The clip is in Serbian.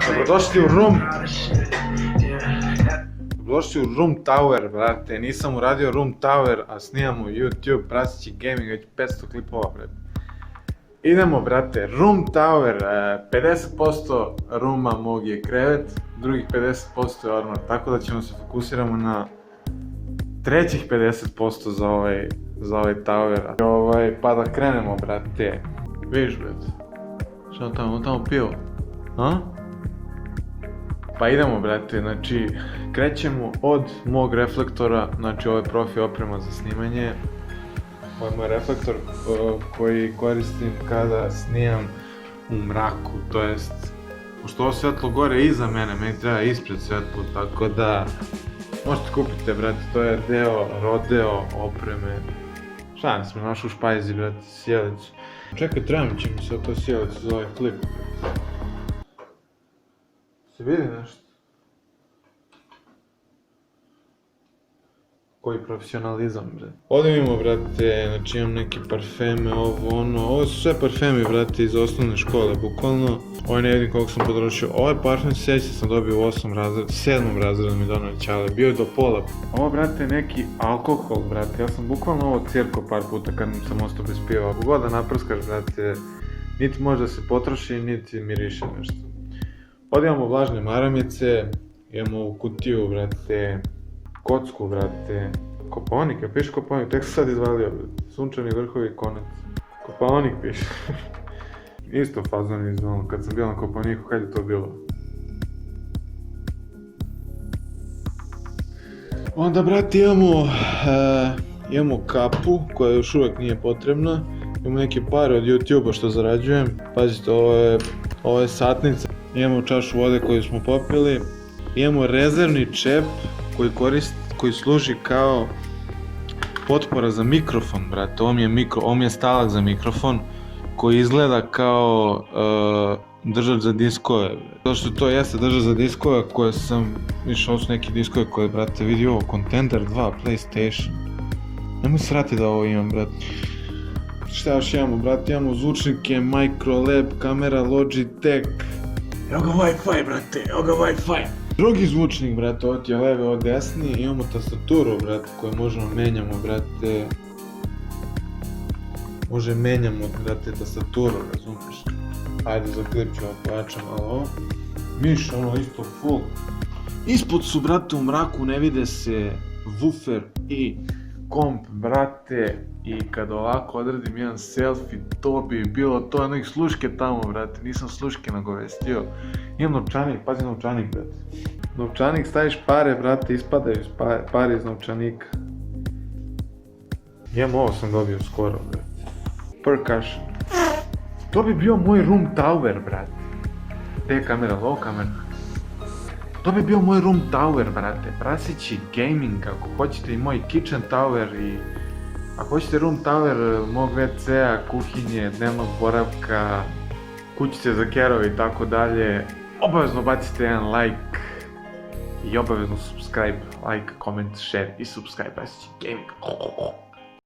Dobrodošli u Room Tower, brate. Nisam uradio Room Tower, a snimamo YouTube, prateći gaming, već 500 klipova, brate. Idemo, brate, Room Tower, 50% rooma mog je krevet, drugih 50% je ormar, tako da ćemo se fokusiramo na trećih 50% za ovaj tower. Pa da krenemo, brate. Vidiš, brate, što tamo pivo, a? Pa idemo, brate, znači, krećemo od mog reflektora, znači ovo je profi oprema za snimanje. Ovo je moj reflektor koji koristim kada snimam u mraku, to jest, pošto ovo svetlo gore iza mene, meni treba ispred svetlo, tako da možete kupiti, brate, to je deo Rodeo opreme. Šta ne smo našli u špajzi, brate, sjelicu. Čekaj, trebam će mi se to sjelicu za ovaj klip. Se vidi nešto? Koji profesionalizam, brate. Ovdje imamo, brate, znači imam neke parfeme, ovo su sve parfemi, brate, iz osnovne škole, bukvalno. Ovo ne vidim koliko sam potrošio. Ovaj parfem sjeća sam dobio u 7. razredu mi donao Ćale, bio je do pola. Ovo, brate, neki alkohol, brate, ja sam bukvalno ovo cirko par puta kad sam ostao bez piva. Ako god da naprskaš, brate, niti može da se potroši, niti miriše nešto. Ovdje imamo vlažne maramice, imamo u kutiju, brate, kocku, brate, Kopaonik, ja piše Kopaonik, tek sam sad izvalio, brate, Sunčani vrhovi konac, Kopaonik piše. Isto fazon izvalno, kad sam bio na Kopaoniku, kad je to bilo? Onda, brate, imamo kapu, koja još uvek nije potrebna, imamo neke pare od YouTube-a što zarađujem, pazite, ovo je satnica, imamo čašu vode koju smo popili, imamo rezervni čep koji služi kao potpora za mikrofon, brate, ovo mi je stalak za mikrofon koji izgleda kao držač za diskove. Zato što to jeste držač za diskove koje sam, ovo su neki diskove koje, brate, vidi ovo, Contender 2, PlayStation. Nemoj srati da ovo imam, brate. Šta još imamo, brate, imamo zvučnike, Microlab, kamera Logitech. Evo ga Wi-Fi, brate, evo ga Wi-Fi. Drugi zvučnik, brate, ovo ti je leve, ovo desni, imamo tastaturu, brate, koju možemo menjamo, brate. Menjamo, brate, tastaturu, razumiješ? Ajde, za klip ću vam pojačam malo ovo. Miš, ono isto full. Ispod su, brate, u mraku, ne vide se woofer i komp, brate. I kad ovako odredim jedan selfie, to bi bilo to, jednog sluške tamo, brate, nisam sluške nagovestio. Imam novčanik, pazi novčanik, brate. Novčanik, staviš pare, brate, ispadaju pare iz novčanika. Ovo sam dobio skoro, brate. Percussion. To bi bio moj room tower, brate. Gde je kamera? Ovo kamera. To bi bio moj room tower, brate. Praseći gaming, ako hoćete i moj kitchen tower i ako hoćete room tower mog WC-a, kuhinje, dnevnog boravka, kućice za kerove i tako dalje, obavezno bacite jedan like i obavezno subscribe, like, comment, share i subscribe, praseći gaming.